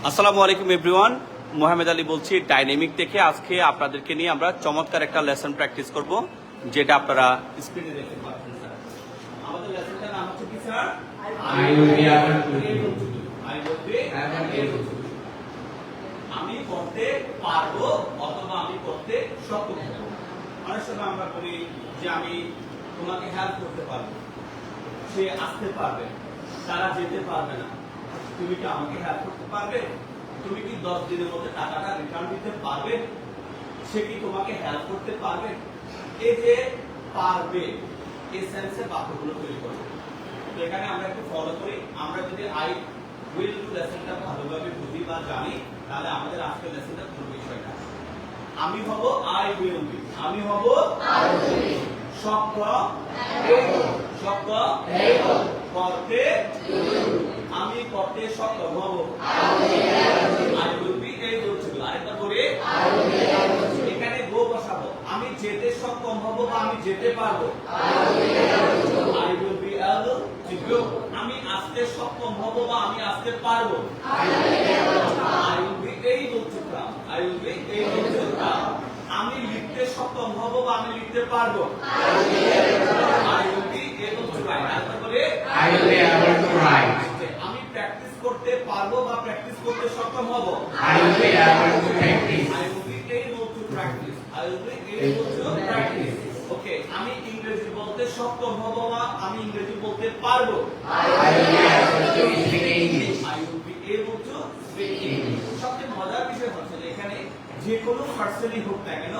আসসালামু আলাইকুম এভরিওয়ান, মোহাম্মদ আলী বলছি ডাইনামিক থেকে। আজকে আপনাদেরকে নিয়ে আমরা চমৎকার একটা লেসন প্র্যাকটিস করব, যেটা আপনারা স্ক্রিনে দেখতে পাচ্ছেন। স্যার, আমাদের লেসনটার নাম হচ্ছে কি স্যার? আমি করতে পারবো অথবা আমি করতে সক্ষম হব। অনেক সময় আমরা বলি যে আমি তোমাকে হেল্প করতে পারবো, সে আসতে পারবে, তারা যেতে পারবে না। তুমি কি আমাকে হেল্প করতে পারবে? তুমি কি 10 দিনের মধ্যে টাকাটা রিটার্ন দিতে পারবে? সে কি তোমাকে হেল্প করতে পারবে? এই যে পারবে, এই সেন্সে বাক্যগুলো তৈরি করবে। তো এখানে আমরা একটু ফলো করি। আমরা যদি আই উইল টু লেসনটা ভালোভাবে বুঝি বা জানি, তাহলে আমাদের আজকের লেসনটা পুরো বিষয়টা। আমি হব আই উইল বি। আমি হব আই উইল বি। সক্ষম সক্ষম করতে, আমি করতে সক্ষম হব। I will be able two. আরেকবার বলি, এখানে গো বসাবো। আমি যেতে সক্ষম হব বা আমি যেতে পারবো। I will be able to go. আমি আসতে সক্ষম হব বা আমি আসতে পারবো। I will be able to come. I will be able to come. আমি লিখতে সক্ষম হব বা আমি লিখতে পারবো। I will be able to write. আরেকবার বলি, I will be able to write. আমি প্র্যাকটিস করতে পারবো বা প্র্যাকটিস করতে সক্ষম হব। I will be able to practice. I will be able to practice. I will be able to practice. Okay, আমি ইংরেজি বলতে সক্ষম হব বা আমি ইংরেজি বলতে পারবো। I will be able to speak English. I will be able to speak English. সবচেয়ে মজার বিষয় হচ্ছে যে এখানে যে কোনো পার্সনই হোক না কেন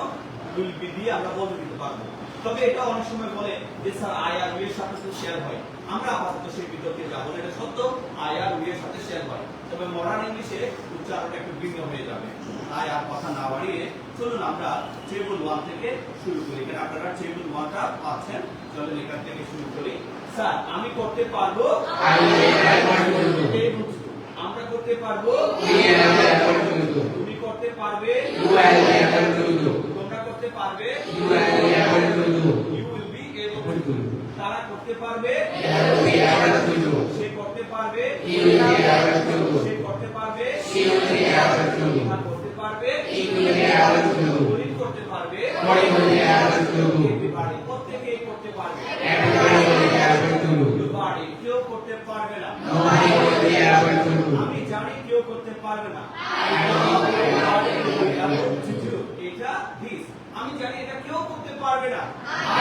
will be দিয়ে আমরা বলে দিতে পারবো। তবে এটা অনেক সময় বলে যে স্যার আই আর উই এর সাথে তো শেয়ার হয়। আমরা আপাতত সেই বিতর্কে যাব না, এটা সত্য। আই আর উই এর সাথে শেয়ার হয়, তবে মডার্ন ইংলিশে উচ্চারণটা একটু ভিন্ন হয়ে যাবে। তাই আর কথা না বাড়িয়ে চলুন আমরা টেবল 1 থেকে শুরু করি। এখানে আপনারা টেবল 1টা পাচ্ছেন, চলুন এখান থেকে শুরু করি। স্যার, আমি করতে পারবো। I will be able to do. আমরা করতে পারবো। We will be able to do. তুমি করতে পারবে। You will be able to do. তোমরা করতে পারবে। You will be able to do. You will be able to do. তারা করতে পারবে। They will be able to do. সে করতে পারবে। He will be able to do. সে করতে পারবে। She will be able to do. তারা করতে পারবে। He will be able to do. গরিব করতে পারবে। Everybody will be able to do. Everybody, প্রত্যেকেই করতে পারবে। Everybody will be able to do. Everybody, কেউ করতে পারবে না। Nobody will be able to do. আমি জানি কেউ করতে পারবে না। I know Everybody will be able to do. এটা this, আমি জানি এটা কেউ করতে পারবে না।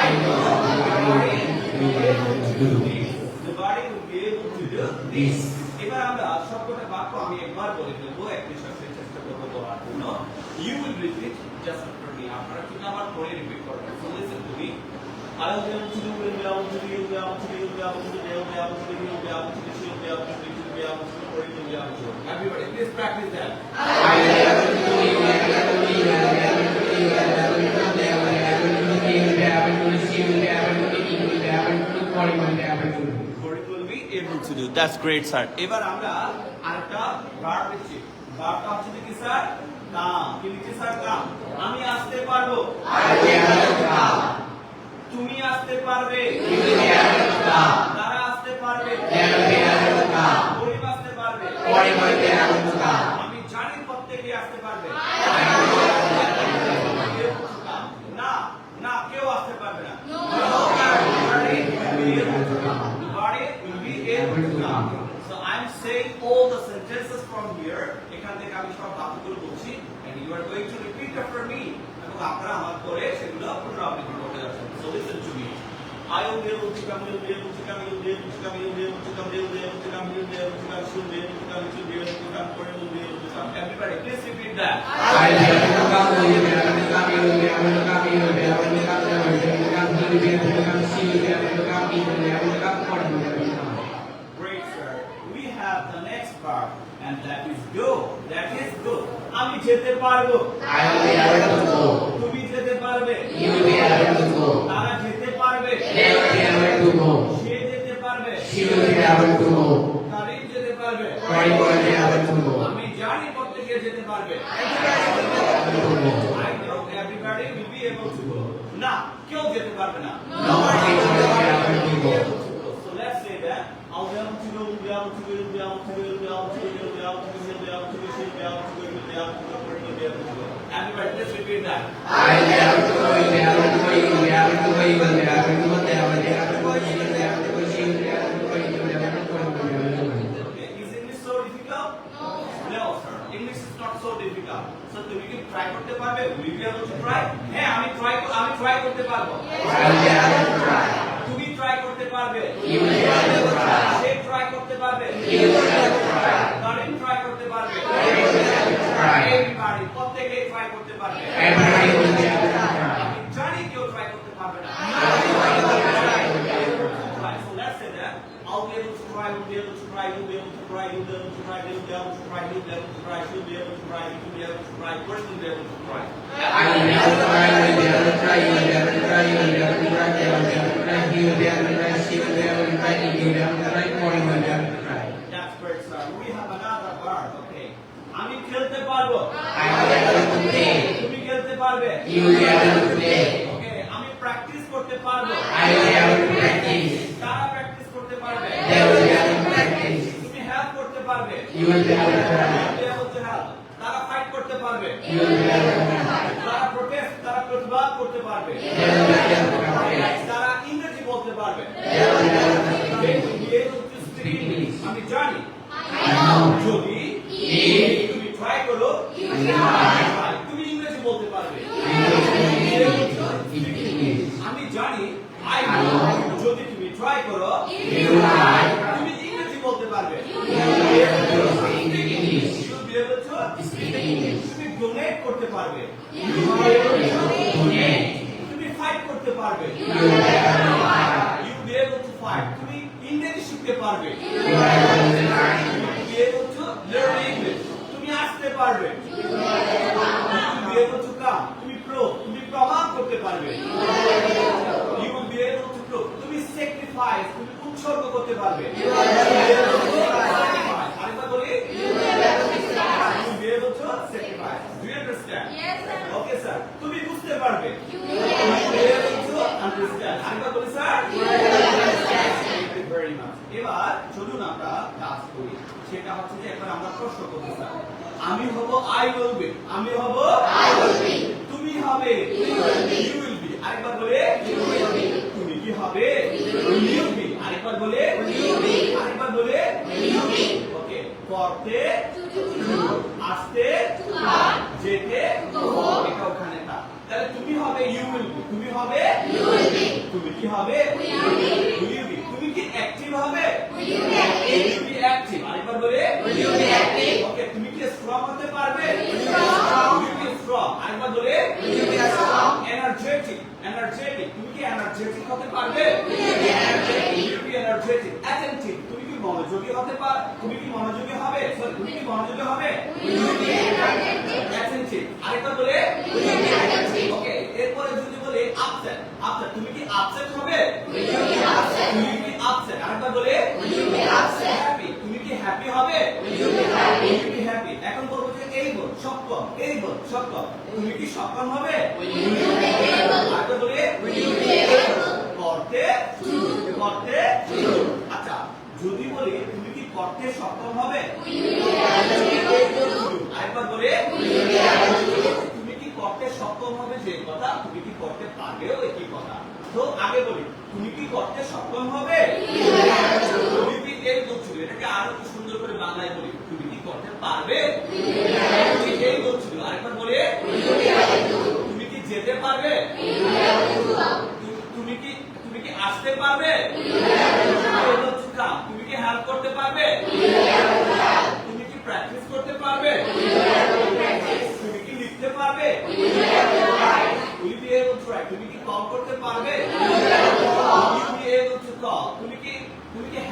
I know everybody will be able to do The body will be able to do this. এবার আমরা সবকটা বাক্য আমি একবার বলে দেবো, একটি সাথে চেষ্টা করবো বলার জন্য। You will repeat just after me. আপনারা কিন্তু আমার পরে রিপিট করবেন। So listen to me. I will be able to do, will be able to do, you'll be able to do, you'll be able to do, they'll be able to do, you'll be able to do, she'll be able to do, you'll be able to do, or you'll be able to do. Everybody, please practice that. I will be able to do, you will be able to do, you will be able to do, you will be able to do, they will be able to do, he will be able to do, she will be able to do, he will be able to do, Cory will be able to do. Cory will be able to do. That's great, sir. এবার আমরা আরেকটা verb নিচ্ছি। ভার্বটা হচ্ছে কি sir? কাম। কি লিখছি sir? কাম। আমি আসতে পারবো। I will be able to come. তুমি আসতে পারবে। You will be able to come. তারা আসতে পারবে। They will be able to come. গরিব আসতে পারবে। Cory will be able to come. আমি জানি প্রত্যেকে আসতে পারবে। I know everybody. না, না, কেউ আসতে পারবে না। Nobody will be able to come. Nobody will be able to come. So I'm saying all the sentences from here. এখান থেকে আমি সব বাক্যগুলো বলছি, and you are going to repeat after me. এবং আপনারা আমার পরে সেগুলো পুনরাবৃত্তি করতে যাচ্ছেন। So listen to me. I will be able to come, you will be able to come, you will be able to come, you will be able to come, they will be able to come, you will be able to come, she will be able to come, it will be able to come, Cory will be able to come. Everybody, please repeat that. I will be able to come, you will be able to come, you will be able to come, you will be able to come, they will be able to come, he will be able to come, she will be able to come, he will be able to come, Cory will be able to come. Great, sir. We have the next part, and that is go. That is go. আমি যেতে পারবো। I will be able to go. তুমি যেতে পারবে। You will be able to go. তারা যেতে পারবে। They will be able to go. সে যেতে পারবে। She will be able to go. তারিফ যেতে পারবে। Cory will be able to go. আমি জানি প্রত্যেকে যেতে পারবে। To go. I know everybody will be able to go. না, কেউ যেতে পারবে না। Nobody will be able to go. So let's say that I'll be able to go, will be able to go, will be able to go, will be able to go, will be able to go, will be able to go, able to go, you will be able to go, you will be able to go. Everybody, let's repeat that. I will be able to go, you will be able to go, you will be able to go, you will be able to go, they will be able to go, you will be able to go, she will be able to go, you will be able to go, you will be able to go. Okay, is English so difficult? No, sir. English is not so difficult. So তুমি কি try করতে পারবে? Will you be able to try? হ্যাঁ, আমি try করতে পারবো। I will be able to try. তুমি try করতে পারবে। You will be able to try. Say try করতে পারবে। You will be able to try. Karim try করতে পারবে। You will be able to try. Everybody, প্রত্যেকে try করতে পারবে। Everybody will be able to try. আমি জানি কেউ try করতে পারবে না। So let's say that I'll be able to try, you'll be able to try, you'll be able to try, you'll be able to try, you'll be able to try, you'll be able to try, she'll be able to try, you'll be able to try, person will be able to try. I will be able to try, you will be able to try, you will be able to try, you will be able to try, they will be able to try, he will be able to try, she will be able to try, he will be able to try, Cory will be able to try. That's great, sir. We have another word, okay. আমি খেলতে পারবো। I will be able to play. তুমি খেলতে পারবে। You will be able to play. Okay, আমি practice করতে পারবো। I will be able to practice. তারা প্র্যাকটিস করতে পারবে। They will be able to practice. তুমি হেল্প করতে পারবে। You will be able to You help. will be able to help. তারা ফাইট করতে পারবে। You will be able to help. তারা প্রোটেস্ট, তারা প্রতিবাদ করতে পারবে। They will be able to practice. তারা ইংরেজি বলতে পারবে। They will be able to They practice. will be able to speak English. আমি জানি I know. যদি If তুমি ট্রাই করো you try, তুমি ইংরেজি বলতে পারবে। you will be able to speak English. আমি জানি আই I নো know. যদি তুমি ট্রাই করো You try, তুমি ইংরেজি বলতে পারবে। you will be able to speak English. You will be able to Speak English. তুমি ডোনেট করতে পারবে। You will be able to donate. তুমি ফাইট করতে পারবে। You will be able to fight. You will be able to fight. তুমি ইংরেজি শিখতে পারবে। You will be able to learn. You will be able to learn English. তুমি আসতে পারবে। You will be able to come. তুমি তুমি প্রমাণ করতে পারবে। You will be able to prove. তুমি sacrifice, তুমি উৎসর্গ করতে পারবে। You will be able to sacrifice. আরেকবার বলি? You will be able to sacrifice. Do you understand? Yes, sir. Okay, sir. তুমি বুঝতে পারবে। You You will be able to understand. আরেকবার বলি, sir? Thank you very much. এবার চলুন আমরা কাজ করি। সেটা হচ্ছে যে একবার আমরা প্রশ্ন করব, স্যার। আমি হব I will be. আমি হব I will be. তুমি হবে You will be. You will be. আরেকবার বলে You will be. তুমি কি হবে will You will be. আরেকবার বলে You will be. আরেকবার বলে You will be. ওকে করতে To do. আসতে To come. যেতে Go. এটা ওখানে তা তাহলে তুমি হবে You will be. তুমি হবে You will be. তুমি কি হবে Will you be? Will you be? তুমি কি অ্যাক্টিভ হবে Will you be Will active? you be active? আরেকবার বলে Will you be active? ওকে তুমি কি স্ট্রং হতে পারবে Will you be strong? Will you be strong? আরেকবার বলে Will you be strong? energetic তুমি কি এনার্জেটিক হতে পারবে Will you be energetic? Will you be energetic? attentive তুমি কি মনোযোগী হতে পার তুমি কি মনোযোগী হবে তুমি কি মনোযোগী হবে Will you be attentive? attentive আরেকবার বলে Will you be attentive? ওকে এরপরে যদি বলি upset তুমি কি আপসেট হবে Will you be upset? Will you be upset? আরেকবার বলে Will you be upset? happy তুমি কি হ্যাপি হবে Will you be happy? Will you be happy? এখন বলবো যে able সক্ষম তুমি কি সক্ষম হবে Will you be able? আরেকবার বলে Will you be able? করতে Do. আচ্ছা যদি বলি তুমি কি করতে সক্ষম হবে Will you be able to do? আরেকবার বলে Will you be able to do? তুমি কি করতে সক্ষম হবে যে কথা তুমি কি করতে পারবেও একই কথা তো আগে বলি তুমি কি করতে সক্ষম হবে Will you be able to do? তুমি কি able to do? এটাকে আরো একটু সুন্দর করে বাংলায় বলি তুমি কি করতে পারবে Will you be able তুমি to? able to do? আরেকবার বলে Will you be able to? তুমি কি যেতে পারবে Will you be able to come? তুমি কি আসতে পারবে Will you be able to come? able to come? তুমি কি হেল্প করতে পারবে Will you be able to help? তুমি কি প্র্যাকটিস করতে পারবে Will you be able to practice? তুমি কি লিখতে পারবে Will you be able to write? Will you be able to write? তুমি কি কল করতে পারবে Will you be able to call? Will you be able to call? তুমি কি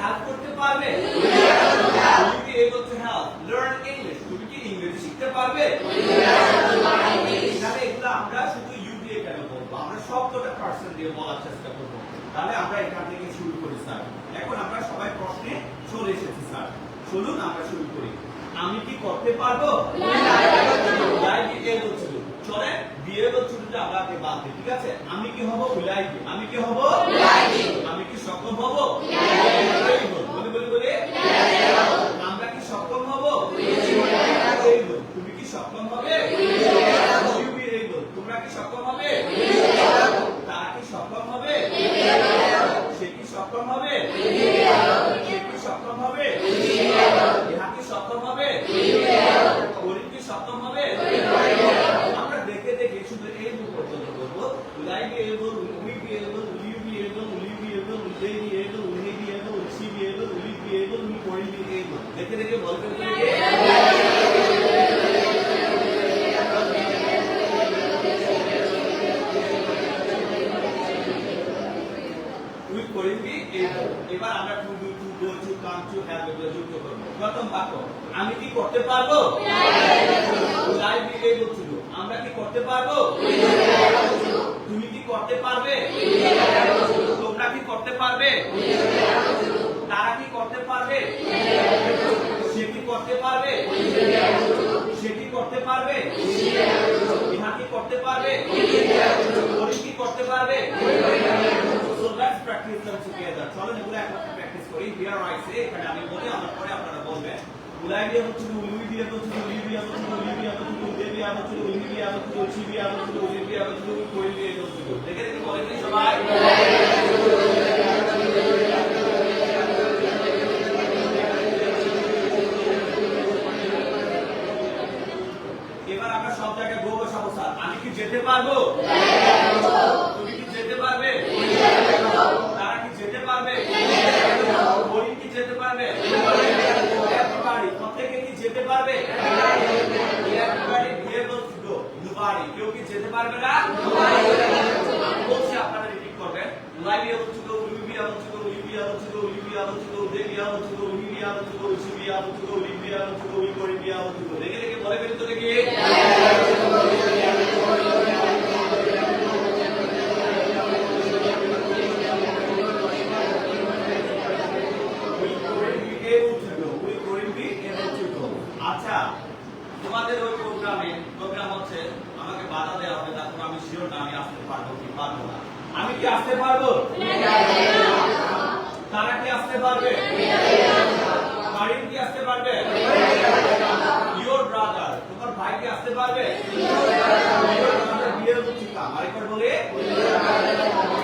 হেল্প করতে পারবে Will you be able to help? Will you be able to help? Learn English. তুমি কি ইংরেজি শিখতে পারবে Will you be able to learn English? তাহলে এগুলো আমরা শুধু ইউ দিয়ে কেন বলবো আমরা সবকটা পার্সন দিয়ে বলার চেষ্টা করবো তাহলে আমরা এখান থেকে শুরু করি স্যার এখন আমরা সবাই প্রশ্নে চলে এসেছি স্যার চলুন আমরা শুরু করি আমি কি করতে পারবো Will I be able to do? Will I be able to do? চলে be able to do টা আমরা আগে বাদ দিই ঠিক আছে আমি কি হব will I be আমি কি হব Will I be? আমি কি সক্ষম হব Will I be able? বলে Will I be able? আমরা কি সক্ষম হব Will you be able? বলবেন তুমি কি? উই করেন কি এবার আমরা to do to go to come to have এগুলো যুক্ত করব। প্রথম বাক্য আমি কি করতে পারবো? Will I be able to do. আমরা কি করতে পারবো? তুমি কি করতে পারবে? তোমরা কি করতে পারবে? তারা কি করতে পারবে? সে কি করতে পারবে? সে কি করতে পারবে? ইহা কি করতে পারবে? ওরা কি করতে পারবে? So let's practice them together. চলো এগুলো একসাথে প্র্যাকটিস করি। Here I say, এখানে আমি বলি, আমার পরে আপনারা বলবেন। Will I be able to do? Will we be able to do? Will you be able to do? Will you be able to do? Will they be able to do? Will he be able to do? Will she be able to do? Will he be able to do? Will we be able to do? দেখে দেখে বলেন কি সবাই? এবার আমরা সব জায়গায় গো বসাবো স্যার। আমি কি যেতে পারবো? তুমি কি যেতে পারবে? তারা কি যেতে পারবে? হরিণ কি যেতে পারবে? Everybody, প্রত্যেকে কি যেতে পারবে? Everybody be able to go. Nobody, কেউ কি যেতে পারবে না? বলছি আপনারা রিপিট করবেন। Will I be able to go? Will you be able to go? Will you be able to go? Will you be able to go? Will they be able to go? Will he be able to go? Will she be able to go? Will he be able to go? Will Cory be able to go? দেখে দেখে বলে ফেলি তো দেখি। আচ্ছা তোমাদের ওই programme হচ্ছে আমাকে বাধা দেওয়া হবে, তারপর আমি শিওর না আমি আসতে পারবো কি পারবো না। আমি কি আসতে পারবো? তারা কি আসতে পারবে? কারিম কি আসতে পারবে? ইয়োর ব্রাদার, তোমার ভাই কি আসতে পারবে? বিয়ের উচিকা আরেকবার বলে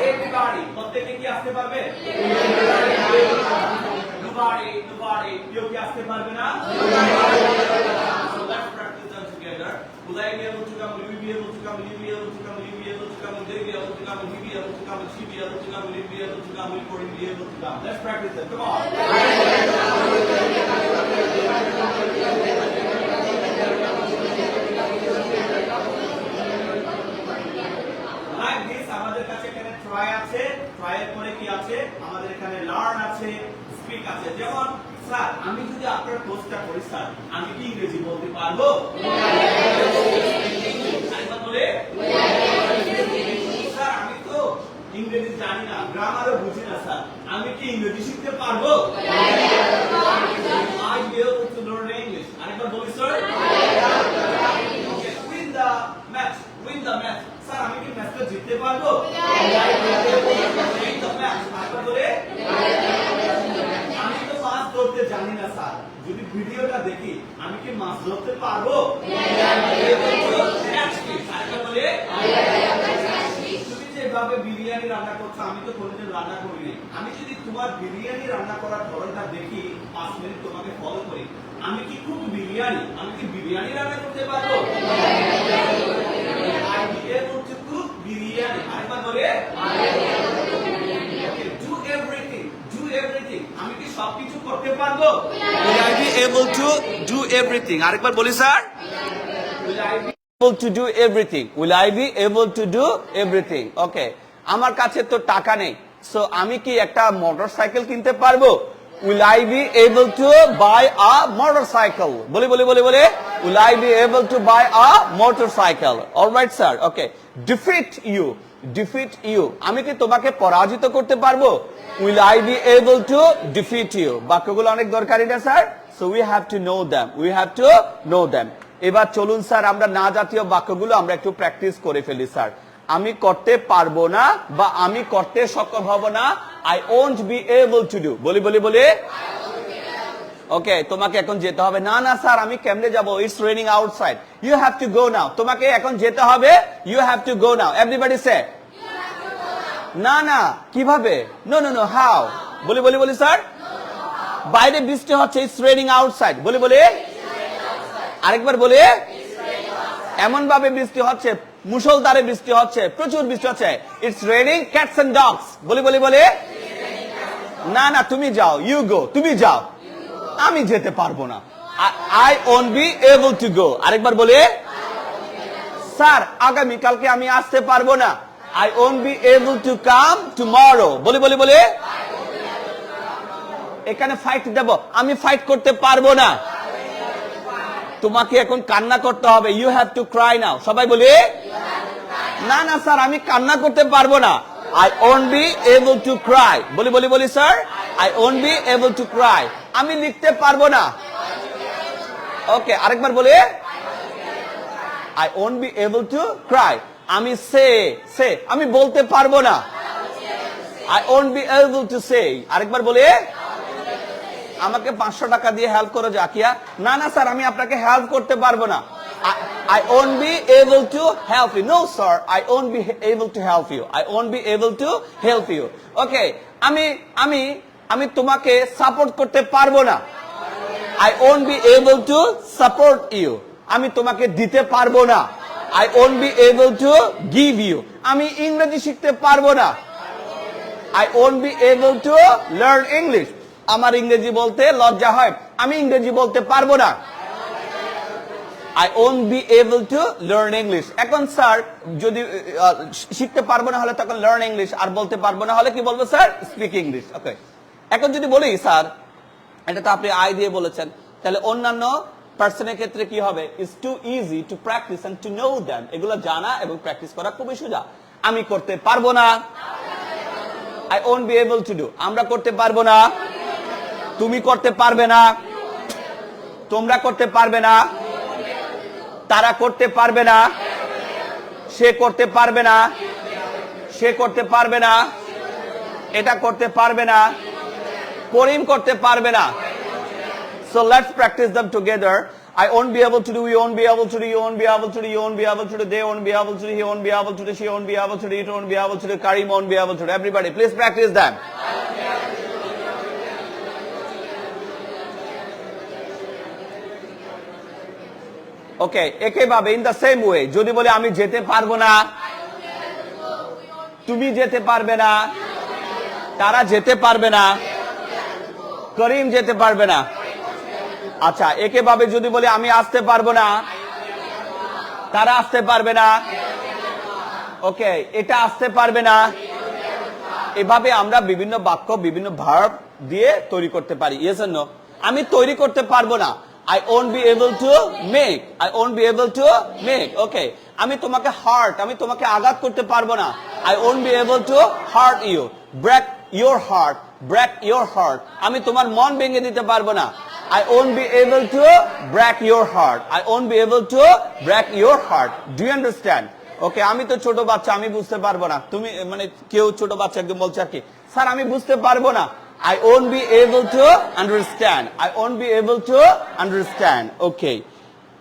এভরিবডি, প্রত্যেকে কি আসতে পারবে? Nobody, কেউ কি আসতে পারবে না? So let's practice them together. Will I be able to come? Will you be able to come? Will you be able to come? Will you be able to come? Will they be able to come? Will he be able to come? Will she be able to come? Will he be able to come? Will Cory be able to come? Let's practice them. Come on. Like this, আমাদের কাছে এখানে try আছে, try এর পরে কি আছে? আমাদের এখানে learn আছে, speak আছে। যেমন স্যার আমি যদি আপনার কোর্সটা করি স্যার, আমি কি ইংরেজি বলতে পারবো? আরেকবার বলে স্যার আমি তো ইংরেজি জানি না, গ্রামারও বুঝি না স্যার, আমি কি ইংরেজি শিখতে পারবো? I be able to learn English. আরেকবার বলি sir. Okay, win the match. Sir আমি কি ম্যাচটা জিততে পারবো? Win the match. আরেকবার বলে আমি তো মাছ ধরতে জানি না স্যার, যদি ভিডিওটা দেখি আমি কি মাছ ধরতে পারবো? তুমি যেভাবে বিরিয়ানি রান্না করছো আমি তো কোনোদিন রান্না করিনি, আমি যদি তোমার বিরিয়ানি রান্না করার ধরনটা দেখি 5 মিনিট তোমাকে ফলো করি, আমি কি খুব আমি কি বিরিয়ানি রান্না করতে পারবো? I be able to cook biryani. আরেকবার বলে do everything, আমি কি সবকিছু করতে পারবো? Will I be able to do everything? আরেকবার বলি sir. Will I be able to do everything? Will I be able to do everything? Okay, আমার কাছে তো টাকা নেই, সো আমি কি একটা মোটরসাইকেল কিনতে পারবো? Will I be able to buy a motorcycle? বলে Will I be able to buy a motorcycle? All right sir. Okay, defeat you, আমি কি তোমাকে পরাজিত করতে পারবো? Will I be able to defeat you? বাক্যগুলো অনেক দরকারি না sir, so we have to know them. এবার চলুন স্যার আমরা না জাতীয় বাক্যগুলো আমরা একটু প্র্যাকটিস করে ফেলি স্যার। আমি করতে পারবো না বা আমি করতে সক্ষম হব না, I won't be able to do. বলি ওকে, তোমাকে এখন যেতে হবে। না স্যার আমি কেমনে যাব, it's raining outside. You have to go now, তোমাকে এখন যেতে হবে, you have to go now. Everybody say না কিভাবে? Know how? বলি স্যার বাইরে বৃষ্টি হচ্ছে, ইটস রেনিং আউটসাইড। বলি আরেকবার বলে এমন ভাবে বৃষ্টি হচ্ছে, মুষলধারে বৃষ্টি হচ্ছে, প্রচুর বৃষ্টি হচ্ছে, it's raining cats and dogs. বলি না তুমি যাও, ইউ গো, তুমি যাও, আমি যেতে পারবো না। I won't be able to go. আরেকবার বলে, স্যার আগামী কালকে আমি আসতে পারবো না। I won't be able to come tomorrow. বলে এখানে ফাইট দেব, আমি ফাইট করতে পারবো না। তোমাকে এখন কান্না করতে হবে। ইউ হ্যাভ টু ক্রাই নাও। সবাই বলে, না না স্যার আমি কান্না করতে পারবো না। I won't be able to cry. বলি sir, I won't be able to cry. আমি লিখতে পারবো না। ওকে, আরেকবার বলে, I won't be able to cry. আমি আমি বলতে পারবো না। I won't be able to say. আরেকবার বলে, আমাকে 500 টাকা দিয়ে হেল্প করো জাকিয়া। না না স্যার আমি আপনাকে হেল্প করতে পারবো না। I won't be able to help you. No sir, I won't be able to help you. I won't be able to help you. Okay, আমি তোমাকে সাপোর্ট করতে পারবো না। I won't be able to support you. আমি তোমাকে দিতে পারবো না। I won't be able to give you. আমি ইংরেজি শিখতে পারবো না। I won't be able to learn English. আমার ইংরেজি বলতে লজ্জা হয়, আমি ইংরেজি বলতে পারবো না। I won't be able to learn English. এখন স্যার যদি শিখতে পারবো না হলে তখন learn English, আর বলতে পারবো না হলে কি বলবো স্যার? Speak English. ওকে, এখন যদি বলি স্যার এটা তো আপনি আই দিয়ে বলেছেন, তাহলে অন্যান্য পার্সনের ক্ষেত্রে কি হবে? It's too easy to practice and to know them. এগুলো জানা এবং প্র্যাকটিস করা খুবই সোজা। আমি করতে পারবো না। I won't be able to do. আমরা করতে পারবো না। তুমি করতে পারবে না। তোমরা করতে পারবে না। তারা করতে পারবে না। সে করতে পারবে না। সে করতে পারবে না। এটা করতে পারবে না। করিম করতে পারবে না। So let's practice them together. I won't be able to do, you won't be able to do, you won't be able to do, you won't be able to do, they won't be able to do, he won't be able to do, she won't be able to do, it won't be able to do, Karim won't be able to do. Everybody, please practice them. Okay, একইভাবে in the same way, যদি বলে আমি যেতে পারবো না, তুমি যেতে পারবে না, তারা যেতে পারবে না, করিম যেতে পারবে না। আচ্ছা, একইভাবে যদি বলি আমি আসতে পারবো না, তারা আসতে পারবে না, ওকে, এটা আসতে পারবে না। এভাবে আমরা বিভিন্ন বাক্য বিভিন্ন ভার্ব দিয়ে তৈরি করতে পারি। Yes or no? আমি তৈরি করতে পারবো না। I won't be able to make. I won't be able to make. Okay. আমি তোমাকে hurt, আমি তোমাকে আঘাত করতে পারবো না। I won't be able to hurt you. Break your heart. Break your heart. আমি তোমার মন ভেঙে দিতে পারবো না। I won't be able to break your heart. I won't be able to break your heart. Do you understand? Okay, আমি তো ছোট বাচ্চা, আমি বুঝতে পারবো না। তুমি মানে কেউ ছোট বাচ্চা একদম বলছে আর কি, স্যার আমি বুঝতে পারবো না। I won't be able to understand. I won't be able to understand. Okay.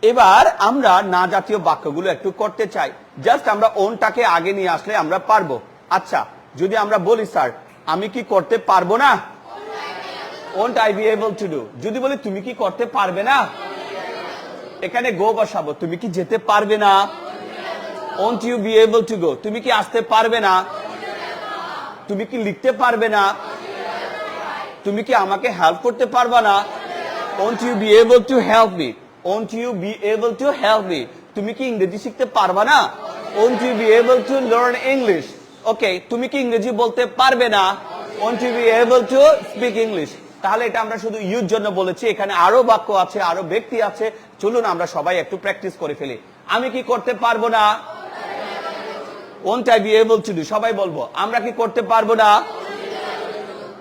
এবার আমরা না জাতীয় বাক্যগুলো একটু করতে চাই। জাস্ট আমরা ওনটাকে আগে নিয়ে আসলে আমরা পারবো। আচ্ছা, যদি আমরা বলি স্যার আমি কি করতে পারবো না? Won't I be able to do? যদি বলি তুমি কি করতে পারবে না? এখানে গো বসাবো। তুমি কি যেতে পারবে না? Won't you be able to go? তুমি কি আসতে পারবে না? তুমি কি লিখতে পারবে না? তুমি কি আমাকে হেল্প করতে পারবে না? Won't you be able to help me? Won't you be able to help me? তুমি কি ইংরেজি শিখতে পারবে না? Won't you be able to learn English? Okay, তুমি কি ইংরেজি বলতে পারবে না? Won't you be able to speak English? তাহলে এটা আমরা শুধু ইউর জন্য বলেছি, এখানে আরো বাক্য আছে, আরো ব্যক্তি আছে। চলুন আমরা সবাই একটু প্র্যাকটিস করে ফেলি। আমি কি করতে পারবো না? Won't I be able to do? সবাই বলবো, আমরা কি করতে পারবো না?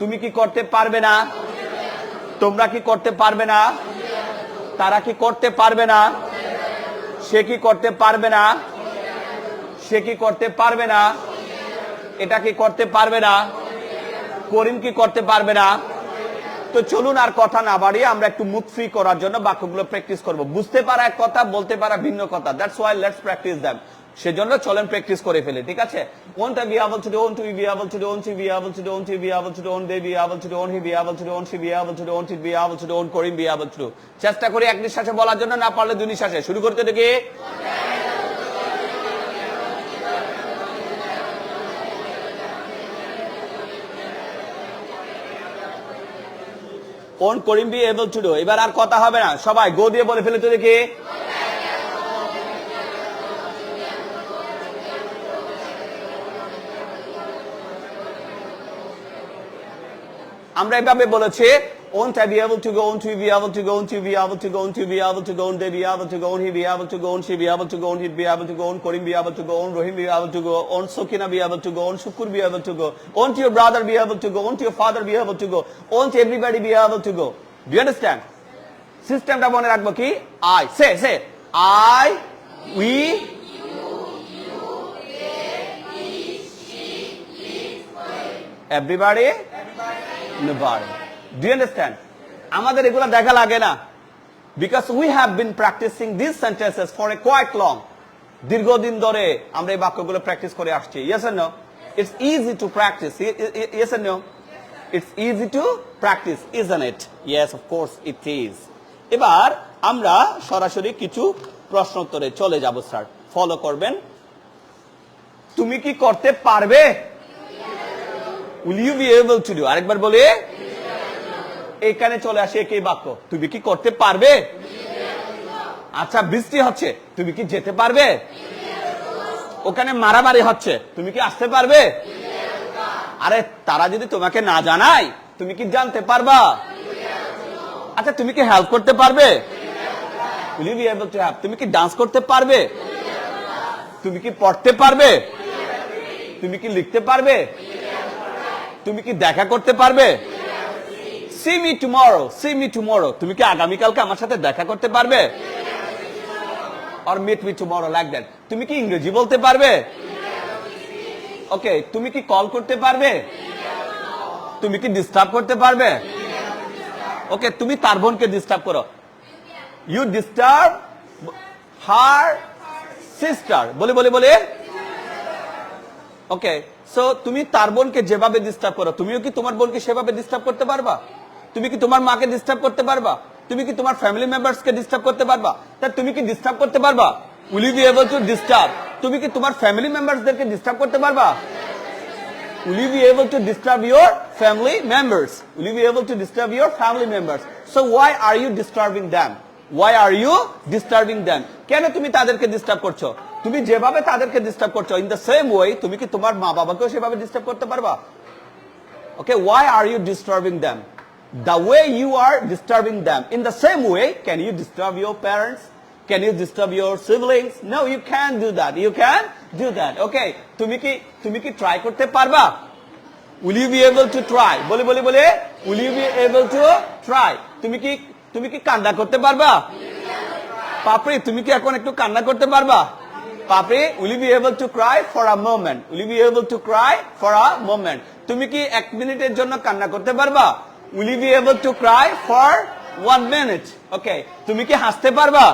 তুমি কি করতে পারবে না? তোমরা কি করতে পারবে না? তারা কি করতে পারবে না? সে কি করতে পারবে না? সে কি করতে পারবে না? এটা কি করতে পারবে না? করিম কি করতে পারবে না? তো চলুন আর কথা না বাড়িয়ে আমরা একটু মুখ ফ্রি করার জন্য বাক্যগুলো প্র্যাকটিস করব। বুঝতে পারা এক কথা, বলতে পারা ভিন্ন কথা। That's why let's practice them. সেজন্য চলেন প্র্যাকটিস করে ফেলি, ঠিক আছে? Won't I be able to do? Won't we be able to do? Won't he be able to do? Won't he be able to do? Won't they be able to do? Won't he be able to do? Won't she be able to do? Won't it be able to do? Won't Karim be able to do? চেষ্টা করি এক নিঃশ্বাসে বলার জন্য, না পারলে দুই নিঃশ্বাসে। শুরু করতে দেখি। Won't Karim be able to do? এবার আর কথা হবে না, সবাই গো দিয়ে বলে ফেলে তো দেখি। আমরা এভাবে বলেছি, won't I be able to go, won't you be able to go, won't you be able to go, won't you be able to go, won't they be able to go, won't he be able to go, won't she be able to go, won't he be able to go, won't Karim be able to go, won't Rahim be able to go, won't Sukina be able to go, won't Shukur be able to go, won't your brother be able to go, won't your father be able to go, won't everybody be able to go? Do you understand? Systemটা মনে রাখবো কি? I. Say. I, we, everybody, nobody. Do you understand? আমাদের এগুলো দেখা লাগে না, because we have been practicing these sentences for a quite long. দীর্ঘদিন ধরে আমরা এই বাক্যগুলো প্র্যাকটিস করে আসছি. Yes or no? It's easy to practice. Yes or no? It's easy to practice, isn't it? Yes, of course it is. এবার আমরা সরাসরি কিছু প্রশ্ন উত্তরে চলে যাব স্যার, ফলো করবেন। তুমি কি করতে পারবে? Will you be able to do? আরেকবার বলি, এখানে চলে আসে একই বাক্য, তুমি কি করতে পারবে? আচ্ছা বৃষ্টি হচ্ছে, তুমি কি যেতে পারবে? ওখানে মারামারি হচ্ছে, তুমি কি আসতে পারবে? আরে তারা যদি তোমাকে না জানায়, তুমি কি জানতে পারবা? আচ্ছা তুমি কি হেল্প করতে পারবে? Will you be able to help? তুমি কি ডান্স করতে পারবে? তুমি কি পড়তে পারবে? তুমি কি লিখতে পারবে? তুমি কি দেখা করতে পারবে? See me tomorrow. তুমি কি আগামীকালকে আমার সাথে দেখা করতে পারবে? Or meet me tomorrow, like that. তুমি কি ইংরেজি বলতে পারবে? ওকে, তুমি কি কল করতে পারবে? তুমি কি ডিস্টার্ব করতে পারবে? ওকে, তুমি তার বোনকে ডিস্টার্ব করো। You disturb her sister. বলে ওকে, সো তুমি তার বোনকে যেভাবে ডিস্টার্ব করো, তুমিও কি তোমার বোনকে সেভাবে ডিস্টার্ব করতে পারবা? তুমি কি তোমার মাকে ডিস্টার্ব করতে পারবা? তুমি কি তোমার ফ্যামিলি মেম্বারসকে ডিস্টার্ব করতে পারবা? তা তুমি কি ডিস্টার্ব করতে পারবা? Will you be able to disturb? তুমি কি তোমার ফ্যামিলি মেম্বারসদেরকে ডিস্টার্ব করতে পারবা? Will you be able to disturb your family members? Will you be able to disturb your family members? So why are you disturbing them? Why are you disturbing them? কেন তুমি তাদেরকে disturb করছো? তুমি যেভাবে তাদেরকে disturb করছো, in the same way তুমি কি তোমার মা বাবাকেও সেভাবে ডিস্টার্ব করতে পারবা? Okay, why are you disturbing them? The way you are disturbing them, in the same way, can you disturb your parents? Can you disturb your siblings? No, you can't do that. You can't do that. Okay, তুমি কি try করতে পারবা? Will you be able to try? বলে will you be able to try? তুমি কি কান্না করতে পারবা? পাপড়ি, তুমি কি এখন একটু কান্না করতে পারবা? পাপড়ি, will you be able to cry for a moment? Will you be able to cry for a moment? তুমি কি 1 মিনিটের জন্য কান্না করতে পারবা? Will you be able to cry for 1 minute? Okay, তুমি কি হাসতে পারবা?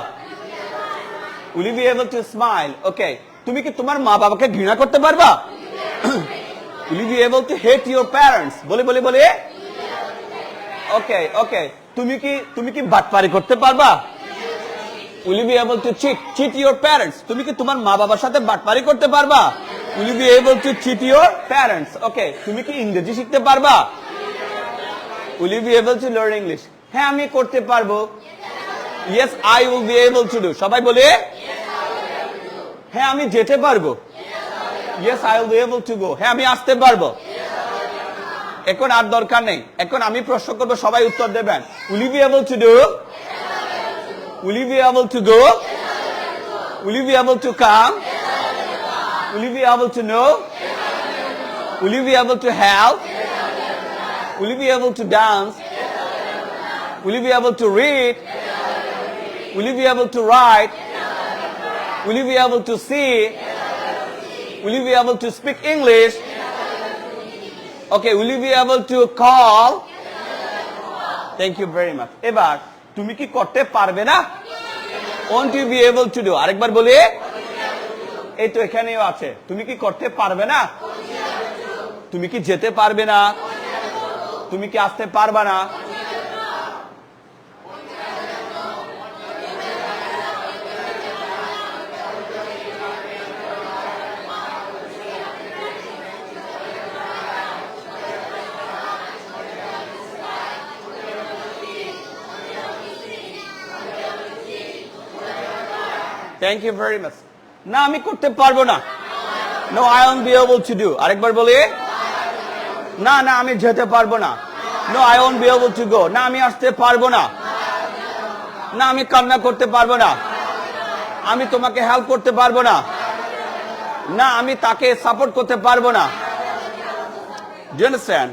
Will you be able to smile? Okay, তুমি কি তোমার মা বাবাকে ঘৃণা করতে পারবা? Will you be able to hate your parents? বলে Okay, তুমি কি বাটপারি করতে পারবা? Will you be able to cheat your parents? তুমি কি তোমার মা বাবার সাথে বাটপারি করতে পারবা? Will you be able to cheat your parents? Okay, তুমি কি ইংরেজি শিখতে পারবা? Will you be able to learn English? হ্যাঁ আমি করতে পারবো। Yes, I will be able to do. সবাই বলে হ্যাঁ আমি যেতে পারবো। Yes, I will be able to go. হ্যাঁ আমি আসতে পারবো। এখন আর দরকার নেই, এখন আমি প্রশ্ন করব, সবাই উত্তর দেবেন। Will you be able to do? Will you be able to go? Will you be able to come? Will you be able to know? Will you be able to help? Will you be able to dance? Will you be able to read? Will you be able to write? Will you be able to see? Will you be able to speak English? Okay, will you be able to call? Thank you very much. এবার তুমি কি করতে পারবে না? Won't you be able to do? আরেকবার বলি, এই তো এখানেও আছে, তুমি কি করতে পারবে না? তুমি কি যেতে পারবে না? তুমি কি আসতে পারবে না? Thank you very much. না আমি করতে পারবো না। No I won't be able to do. আরেকবার বলি, না না আমি যেতে পারবো না। No I won't be able to go. না আমি আসতে পারবো না। না আমি কান্না করতে পারবো না। আমি তোমাকে হেল্প করতে পারবো না। না আমি তাকে সাপোর্ট করতে পারবো না। Do you understand?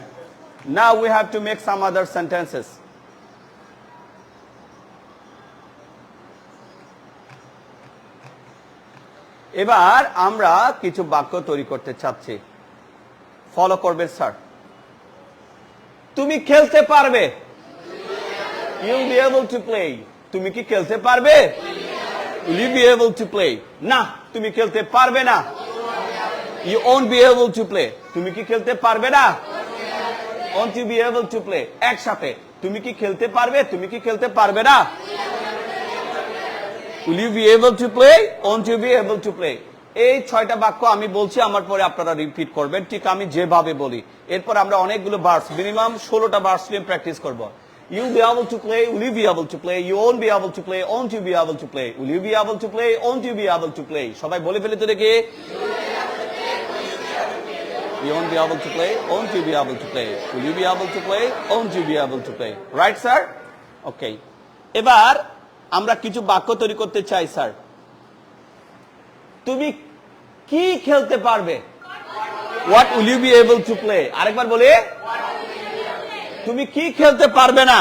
Now we have to make some other sentences. এবার আমরা কিছু বাক্য তৈরি করতে চাচ্ছি, ফলো করবে স্যার। তুমি খেলতে পারবে, you'll be able to play. তুমি কি খেলতে পারবে, will you be able to play? না তুমি খেলতে পারবে না, you won't be able to play. তুমি কি খেলতে পারবে না, won't you be able to play? একসাথে, তুমি কি খেলতে পারবে, তুমি কি খেলতে পারবে না, will you be able to play, won't you be able to play? এই 6টা বাক্য আমি বলছি, আমার পরে আপনারা রিপিট করবেন ঠিক আমি যেভাবে বলি। এরপর আমরা অনেকগুলো ভার্স, মিনিমাম 16টা ভার্স নিয়ে প্র্যাকটিস করব। You'll be able to play, will you be able to play, you won't be able to play, won't you be able to play, will you be able to play, won't you be able to play? সবাই বলে ফেলে তো দেখি, you won't be able to play, won't you be able to play, will you be able to play, won't you be able to play? Right sir? Okay. এবার আমরা কিছু বাক্য তৈরি করতে চাই স্যার। তুমি কি খেলতে পারবে, what will you be able to play? আরেকবার বলি, তুমি কি খেলতে পারবে না,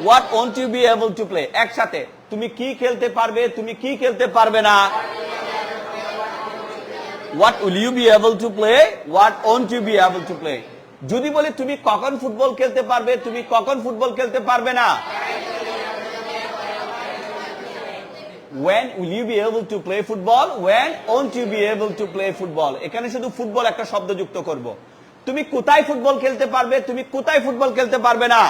what won't you be able to play? একসাথে, তুমি কি খেলতে পারবে, তুমি কি খেলতে পারবে না, what will you be able to play, what won't you be able to play? যদি বলি তুমি কখন ফুটবল খেলতে পারবে, তুমি কখন ফুটবল খেলতে পারবে না, when will you be able to play football, when won't you be able to play football? এখানে শুধু ফুটবল একটা শব্দ যুক্ত করব। তুমি কোথায় ফুটবল খেলতে পারবে, তুমি কোথায় ফুটবল খেলতে পারবে না,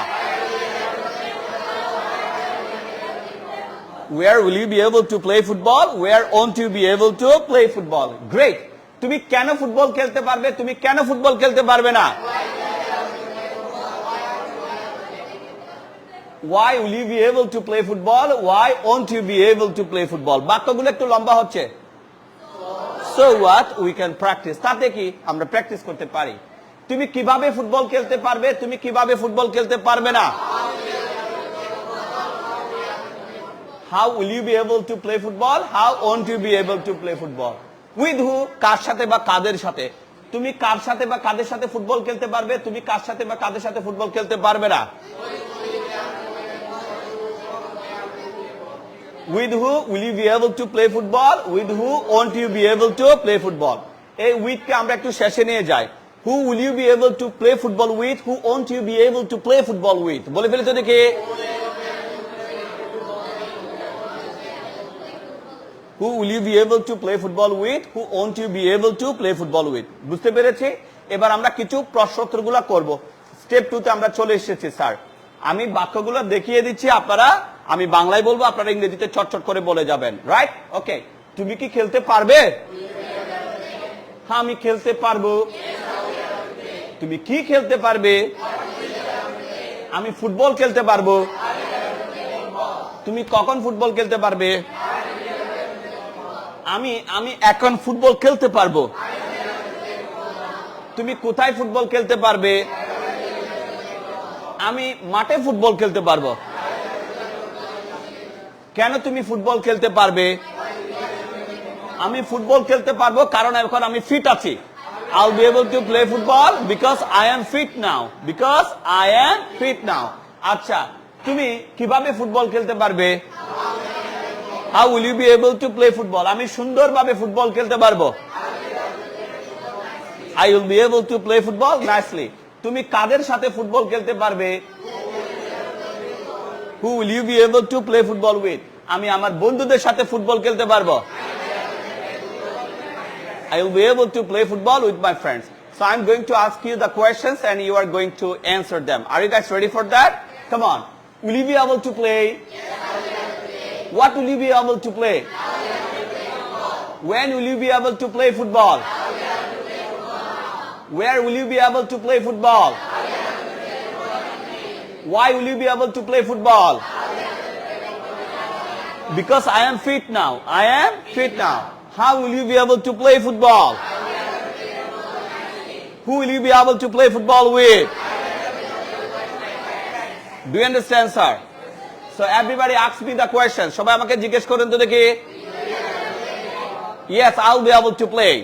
where will you be able to play football, where won't you be able to play football? Great. তুমি কেন ফুটবল খেলতে পারবে, তুমি কেন ফুটবল খেলতে পারবে না, why will you be able to play football, why won't you be able to play football? বাক্যগুলো একটু লম্বা হচ্ছে, so what, we can practice. তাতে কি আমরা প্র্যাকটিস করতে পারি। তুমি কিভাবে ফুটবল খেলতে পারবে, তুমি কিভাবে ফুটবল খেলতে পারবে না, how will you be able to play football, how won't you be able to play football? with who, কার সাথে বা কাদের সাথে, তুমি কার সাথে বা কাদের সাথে ফুটবল খেলতে পারবে, তুমি কার সাথে বা কাদের সাথে ফুটবল খেলতে পারবে না, with who will you be able to play football, with who won't you be able to play football? এই with কে আমরা একটু শেষে নিয়ে যাই। who will you be able to play football with, who won't you be able to play football with? বলে ফেলি তো দেখি, who will you be able to play football with, who won't you be able to play football with? বুঝতে পেরেছি। এবার আমরা কিছু প্রশ্নোত্তরগুলো করব। স্টেপ 2 তে আমরা চলে এসেছি স্যার। আমি বাক্যগুলো দেখিয়ে দিচ্ছি, আপনারা, আমি বাংলায় বলবো, আপনারা ইংরেজিতে চটচট করে বলে যাবেন। রাইট? ওকে। তুমি কি খেলতে পারবে, হ্যাঁ আমি খেলতে পারবো। তুমি কি খেলতে পারবে, আমি ফুটবল খেলতে পারবো। তুমি কখন ফুটবল খেলতে পারবে, আমি এখন ফুটবল খেলতে পারবো। তুমি কোথায় ফুটবল খেলতে পারবে, আমি মাঠে ফুটবল খেলতে পারবো। কেন তুমি ফুটবল খেলতে পারবে, আমি ফুটবল খেলতে পারবো কারণ এখন আমি ফিট আছি। I'll be able to play football because I am fit now, because I am fit now. আচ্ছা, তুমি কিভাবে ফুটবল খেলতে পারবে, how will you be able to play football? আমি সুন্দরভাবে ফুটবল খেলতে পারবো। I will be able to play football nicely. তুমি কাদের সাথে ফুটবল খেলতে পারবে, who will you be able to play football with? আমি আমার বন্ধুদের সাথে ফুটবল খেলতে পারবো। I will be able to play football with my friends. So I'm going to ask you the questions and you are going to answer them. Are you guys ready for that? Come on. Will you be able to play? What will you be able to play? When will you be able to play football? Where will you be able to play football? Why will you be able to play football? Because I am fit now. I am fit now. How will you be able to play football? Who will you be able to play football with? Do you understand, sir? So everybody ask me the question. সবাই আমাকে জিজ্ঞেস করেন তো দেখি. Yes, I'll be able to play.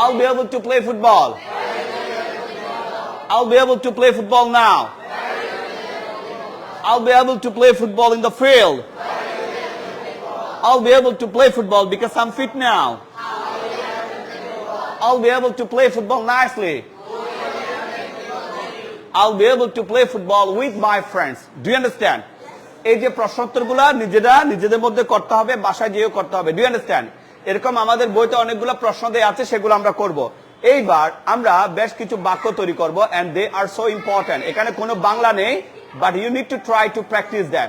I'll be able to play football. I'll be able to play football now. I'll be able to play football in the field. I'll be able to play football because I'm fit now. I'll be able to play football nicely. I'll be able to play football with my friends. Do you understand? এই যে প্রশ্নোত্তরগুলো নিজেদের মধ্যে করতে হবে, বাসায় যেও করতে হবে. Do you understand? এরকম আমাদের বইতে অনেকগুলো প্রশ্ন দেয়া আছে, সেগুলো আমরা করব. এইবার আমরা বেশ কিছু বাক্য তৈরি করব and they are so important. এখানে কোনো বাংলা নেই, but you need to try to practice them.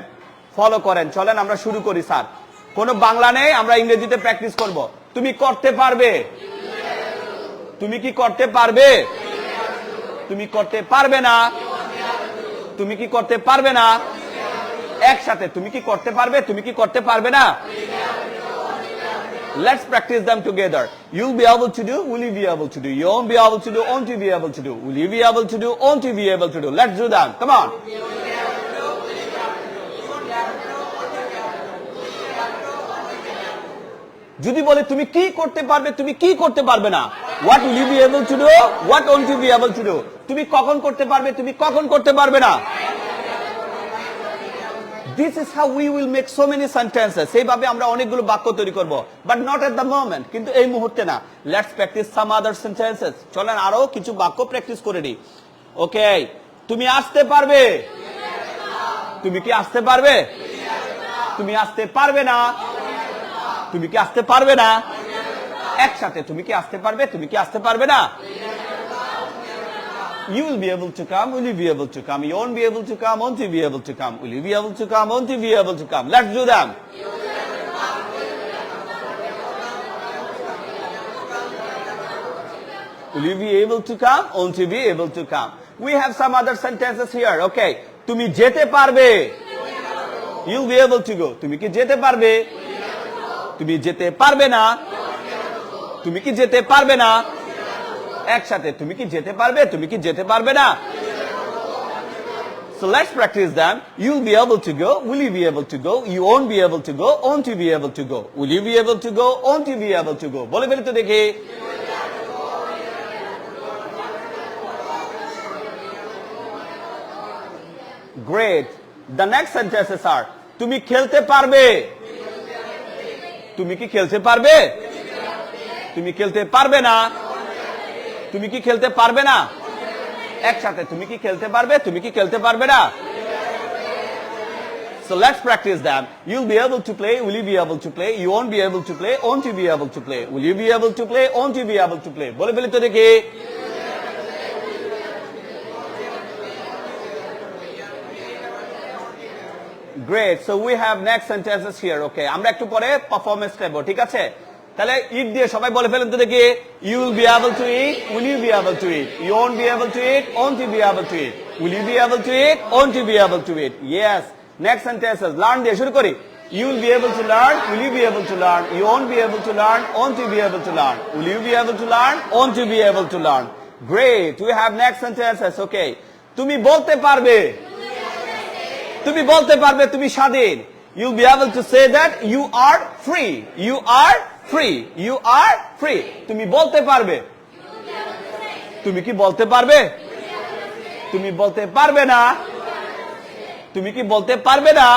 Follow করেন, চলেন আমরা শুরু করি স্যার. কোনো বাংলা নেই, আমরা ইংরেজিতে প্র্যাকটিস করব. তুমি করতে পারবে? তুমি কি করতে পারবে? তুমি করতে পারবে না? তুমি কি করতে পারবে না? একসাথে তুমি কি করতে পারবে? তুমি কি করতে পারবে না? Let's practice them together. You'll be able to do, will you be able to do? You won't be able to do, won't you be able to do? Will you be able to do, won't you be able to do? Let's do that. Come on. যদি বলে তুমি কি করতে পারবে, তুমি কি করতে পারবে না? What will you be able to do? What won't you be able to do? তুমি কখন করতে পারবে, তুমি কখন করতে পারবে না? This is how we will make so many sentences. এইভাবে আমরা অনেকগুলো বাক্য তৈরি করব. But not at the moment. কিন্তু এই মুহূর্তে না. Let's practice some other sentences. চলেন আরো কিছু বাক্য প্র্যাকটিস করে নিই. ওকে, তুমি আসতে পারবে? তুমি কি আসতে পারবে? তুমি আসতে পারবে না? তুমি কি আসতে পারবে না? একসাথে তুমি কি আসতে পারবে? তুমি কি আসতে পারবে না? You will be able to come. Will you be able to come? You won't be able to come. Won't you be able to come? Will you be able to come? Won't you be able to come? Let's do them. Will you be able to come? Won't you be able to come? We have some other sentences here. Okay. তুমি যেতে পারবে? You'll be able to go. তুমি কি যেতে পারবে? তুমি যেতে পারবে না? তুমি কি যেতে পারবে না? একসাথে তুমি কি যেতে পারবে? তুমি কি যেতে পারবে না? So let's practice them. You'll be able to go. Will you be able to go? You won't be able to go. Won't you be able to go? Will you be able to go? Won't you be able to go? বলে ফেলি তো দেখি. Great. The next sentences are তুমি খেলতে পারবে? তুমি কি খেলতে পারবে? তুমি খেলতে পারবে না? তুমি কি খেলতে পারবে না? একসাথে তুমি কি খেলতে পারবে? তুমি কি খেলতে পারবে না? So let's practice them. You'll be able to play. Will you be able to play? You won't be able to play. Won't you be able to play? Will you be able to play? Won't you be able to play? বলে ফেলি তো দেখি. Great. So we have next sentences here. Okay. আমরা একটু পরে performance নেব, ঠিক আছে? তাহলে ইট দিয়ে সবাই বলে ফেলেন তো দেখি. You will be able to eat. Will you be able to eat? You won't be able to eat. Won't you be able to eat? Will you be able to eat? Won't you be able to eat? Yes. Next sentences. Learn দিয়ে শুরু করি. You will be able to learn. Will you be able to learn? You won't be able to learn. Won't you be able to learn? Will you be able to learn? Won't you be able to learn? Great. We have next sentences. Okay. তুমি বলতে পারবে? তুমি বলতে পারবে তুমি স্বাধীন. You'll be able to say that you are free. You are free. You are free. তুমি বলতে পারবে? তুমি কি বলতে পারবে? তুমি বলতে পারবে না? তুমি কি বলতে পারবে না?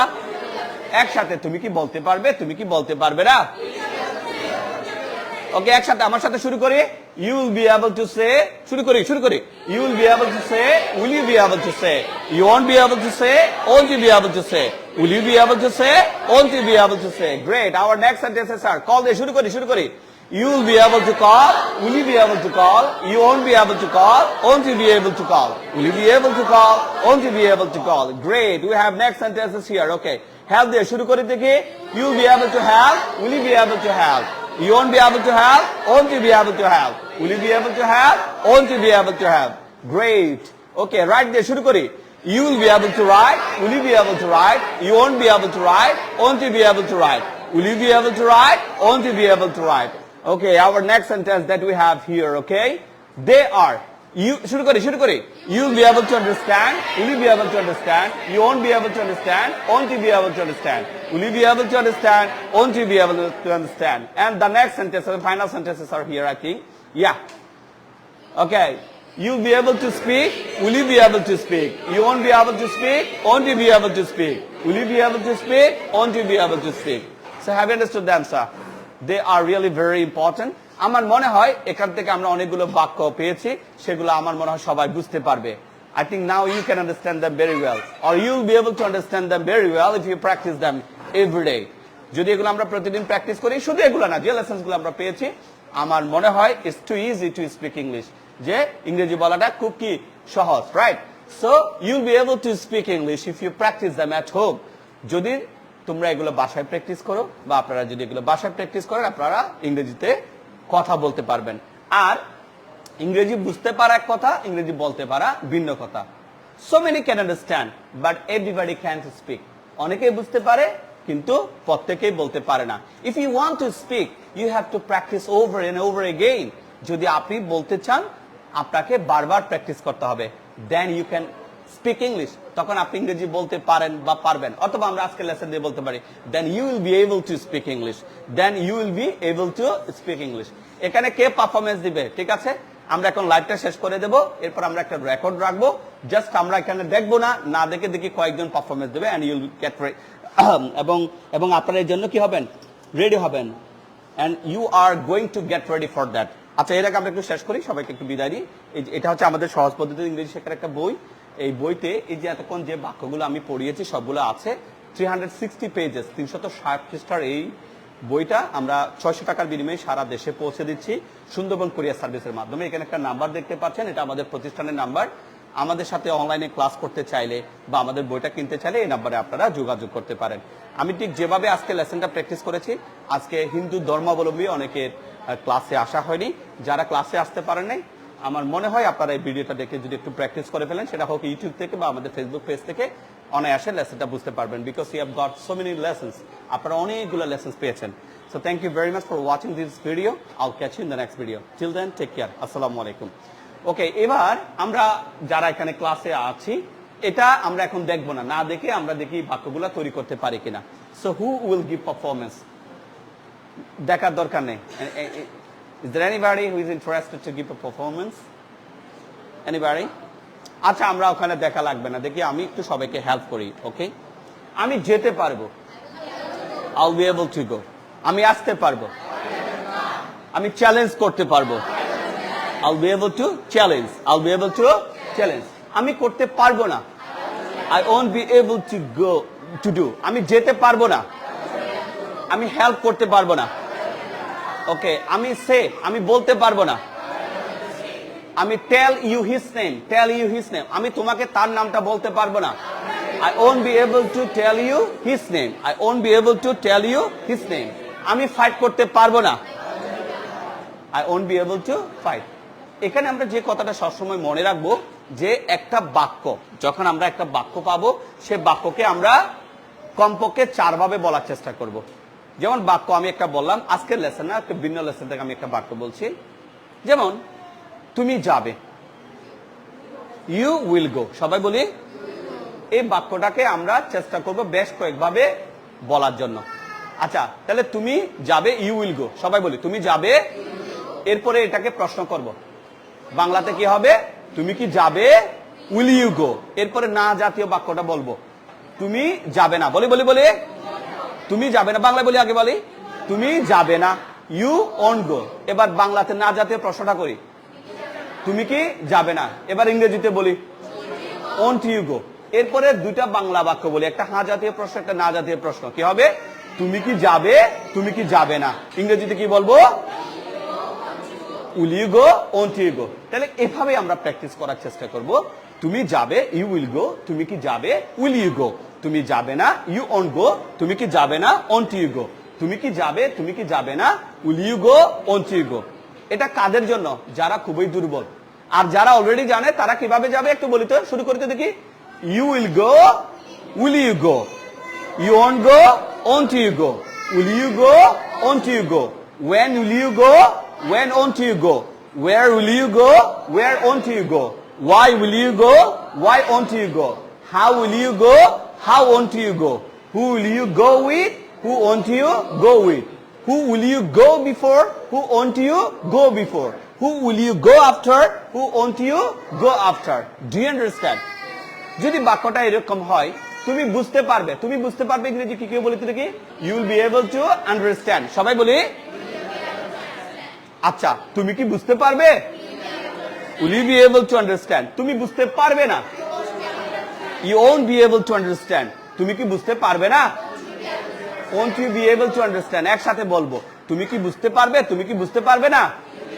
একসাথে তুমি কি বলতে পারবে? তুমি কি বলতে পারবে না? ওকে, একসাথে আমার সাথে শুরু করি. You will be able to say. শুরু করি. You will be able to say. Will you be able to say? You won't be able to say. Won't you be able to say? Will you be able to say? Won't you be able to say? Great. Our next sentences are call দিয়ে শুরু করি. You will be able to call. Will you be able to call? You won't be able to call. Won't you be able to call? Will you be able to call? Won't you be able to call? Great. We have next sentences here. Okay. Help দিয়ে শুরু করি দেখি. You will be able to help. Will you be able to help? You won't be able to help. Won't you be able to help? Will you be able to help? Won't you be able to help? Great. Okay, right there শুরু করি. You will be able to write. Will you be able to write? You won't be able to write. Won't you be able to write? Will you be able to write? Won't you be able to write? Okay, our next sentence that we have here, okay? They are. You shuru kori. You will be able to understand. Will you be able to understand? You won't be able to understand. Won't you be able to understand? Will you be able to understand? Won't you be able to understand? And the next sentence, the final sentences are here, I think. Yeah. Okay. You'll be able to speak. Will you be able to speak? You won't be able to speak. Won't you be able to speak? Will you be able to speak? Won't you be able to speak? So have you understood them, sir? They are really very important. আমার মনে হয় এখান থেকে আমরা অনেকগুলো বাক্য পেয়েছি সেগুলো আমার মনে হয় সবাই বুঝতে পারবে I think now you can understand them very well or you will be able to understand them very well if you practice them every day যদি এগুলো আমরা প্রতিদিন প্র্যাকটিস করি শুধু এগুলো না যে লেসনসগুলো আমরা পেয়েছি আমার মনে হয় it's too easy to speak English যে ইংরেজি বলাটা খুব কি সহজ right so you'll be able to speak English if you practice them at home যদি তোমরা এগুলো বাসায় প্র্যাকটিস করো বা আপনারা যদি এগুলো বাসায় প্র্যাকটিস করেন আপনারা ইংরেজিতে কথা বলতে পারবেন আর ইংরেজি বুঝতে পারা এক কথা ইংরেজি বলতে পারা ভিন্ন কথা so many can understand but everybody can't speak অনেকেই বুঝতে পারে কিন্তু প্রত্যেকেই বলতে পারে না if you want to speak you have to practice over and over again যদি আপনি বলতে চান আপনাকে বারবার প্র্যাকটিস করতে হবে then you can speak English তখন আপনি ইংরেজি বলতে পারেন বা পারবেন অথবা আমরা আজকে লেসন দিয়ে বলতে পারি then you will be able to speak English then you will be able to speak English এখানে কে পারফরম্যান্স দিবে ঠিক আছে আমরা এখন লাইভটা শেষ করে দেব এরপর আমরা একটা রেকর্ড রাখবো জাস্ট আমরা এখানে দেখবো না দেখে দেখি কয়েকজন পারফরম্যান্স দেবে and you will get ready এবং আপনারা এর জন্য কি হবেন রেডি হবেন and you are going to get ready for that আচ্ছা এর আগে আমরা একটু শেষ করি সবাইকে একটু বিদায় দিই এটা হচ্ছে আমাদের সহজ পদ্ধতিতে ইংরেজি শেখার একটা বই এই বইতে এই যে এতক্ষণ যে বাক্যগুলো আমি পড়িয়েছি সবগুলো আছে 360 পেজেস 360 পৃষ্ঠার এই বইটা আমরা 600 টাকার বিনিময়ে সারা দেশে পৌঁছে দিচ্ছি সুন্দরবন কুরিয়ার সার্ভিসের মাধ্যমে এখানে একটা নাম্বার দেখতে পাচ্ছেন এটা আমাদের প্রতিষ্ঠানের নাম্বার আমাদের সাথে অনলাইনে ক্লাস করতে চাইলে বা আমাদের বইটা কিনতে চাইলে এই নাম্বারে আপনারা যোগাযোগ করতে পারেন আমি ঠিক যেভাবে আজকে লেসনটা প্র্যাকটিস করেছি আজকে হিন্দু ধর্মাবলম্বী অনেকের ক্লাসে আসা হয়নি যারা ক্লাসে আসতে পারেন নাই আমার মনে হয় আপনারা এই ভিডিওটা দেখে যদি একটু প্র্যাকটিস করে ফেলেন সেটা হোক ইউটিউব থেকে বা আমাদের ফেসবুক পেজ থেকে অনায়াসে লেসনটা বুঝতে পারবেন because you have got so many lessons আপনারা অনেকগুলো লেসনস পেয়েছেন so thank you very much for watching this video I'll catch you in the next video till then take care আসসালামু আলাইকুম ওকে এবার আমরা যারা এখানে ক্লাসে আছি এটা আমরা এখন দেখবো না দেখে আমরা দেখি বাক্যগুলো তৈরি করতে পারি কিনা so who will give performance দেখার দরকার নেই Is there anybody who is interested to give a performance? Anybody? আচ্ছা আমরা ওখানে দেখা লাগবে না দেখি আমি একটু সবাইকে হেল্প করি ওকে আমি যেতে পারবো I'll be able to go আমি আসতে পারবো আমি চ্যালেঞ্জ করতে পারবো I'll be able to challenge I'll be able to challenge আমি করতে পারবো না I won't be able to go to do আমি যেতে পারবো না আমি হেল্প করতে পারবো না ওকে আমি সে আমি বলতে পারবো না আমি tell you his name আমি তোমাকে তার নামটা বলতে পারবো না I won't be able to tell you his name I won't be able to tell you his name আমি ফাইট করতে পারবো না I won't be able to fight এখানে আমরা যে কথাটা সবসময় মনে রাখবো যে একটা বাক্য যখন আমরা একটা বাক্য পাবো সে বাক্যকে আমরা কমপক্ষে 4 ভাবে বলার চেষ্টা করব যেমন বাক্য আমি একটা বললাম আজকের লেসন না একটা ভিন্ন লেসন থেকে আমি একটা বাক্য বলছি যেমন তুমি যাবে ইউ উইল গো সবাই বলি এই বাক্যটাকে আমরা চেষ্টা করব বেশ কয়েকভাবে বলার জন্য আচ্ছা তাহলে তুমি যাবে ইউ উইল গো সবাই বলি তুমি যাবে এরপরে এটাকে প্রশ্ন করব বাংলাতে কি হবে তুমি কি যাবে উইল ইউ গো এরপরে না জাতীয় বাক্যটা বলবো তুমি যাবে না বলি তুমি যাবে না বাংলায় বলি আগে বলি তুমি যাবে না ইউ ওন্ট গো এবার বাংলাতে না জাতীয় প্রশ্নটা করি তুমি কি যাবে না এবার ইংরেজিতে বলি ওন্ট ইউ গো এরপরে দুইটা বাংলা বাক্য বলি একটা হ্যাঁ জাতীয় প্রশ্ন একটা না জাতীয় প্রশ্ন কি হবে তুমি কি যাবে না ইংরেজিতে কি বলবো will you go won't you go তাহলে এভাবে আমরা প্র্যাকটিস করার চেষ্টা করব তুমি যাবে ইউ উইল গো তুমি কি যাবে উইল ইউ গো তুমি যাবে না ইউ ওন্ট গো তুমি কি যাবে না ওন্ট ইউ গো তুমি কি যাবে না will you go won't you go এটা কাদের জন্য যারা খুবই দুর্বল আর যারা অলরেডি জানে তারা কিভাবে যাবে একটু বলি তো শুরু করতে দেখি You will go, will you go? You won't go, won't you go? Will you go, won't you go? When will you go, when won't you go? Where will you go, where won't you go? Why will you go, why won't you go? How will you go, how won't you go? Who will you go with, who won't you go with? Who will you go before, who won't you go before? Who will you go after, who won't you go after? Do you understand? যদি বাক্যটা এরকম হয় তুমি বুঝতে পারবে ইংরেজি কি কেউ বলে কি you will be able to understand সবাই বলি আচ্ছা তুমি কি বুঝতে পারবে will you be able to understand তুমি বুঝতে পারবে না you won't be able to understand তুমি কি বুঝতে পারবে না won't you be able to understand একসাথে বলবো তুমি কি বুঝতে পারবে তুমি কি বুঝতে পারবে না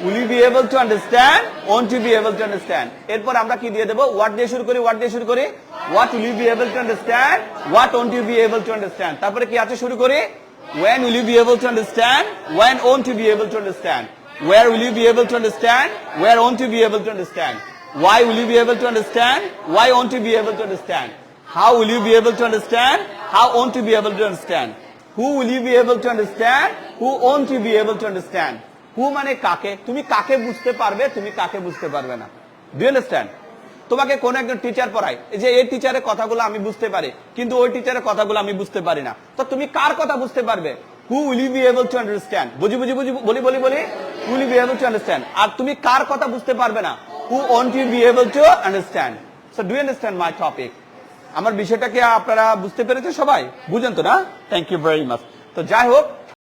Will you be able to understand? Won't you be able to understand? এরপর আমরা কি দিয়ে দেব what দিয়ে শুরু করি what will you be able to understand? What won't you be able to understand? তারপরে কি আছে শুরু করি when will you be able to understand? When won't you be able to understand? Where will you be able to understand? Where won't you be able to understand? Why will you be able to understand? Why won't you be able to understand? How will you be able to understand? How won't you be able to understand? Who will you be able to understand? Who won't you be able to understand? হু মানে কাকে তুমি কাকে বুঝতে পারবে তুমি কাকে বুঝতে পারবে না ডু ইউ আন্ডারস্ট্যান্ড তোমাকে কোন একজন টিচার পড়ায় এই যে এই টিচারের কথাগুলো আমি বুঝতে পারি কিন্তু ওই টিচারের কথাগুলো আমি বুঝতে পারি না তো তুমি কার কথা বুঝতে পারবে who will you be able to understand বলি will you be able to understand আর তুমি কার কথা বুঝতে পারবে না who won't you be able to understand so do you understand my topic আমার বিষয়টাকে আপনারা বুঝতে পেরেছেন সবাই বুঝেন তো না থ্যাংক ইউ ভেরি মাচ তো যাই হোক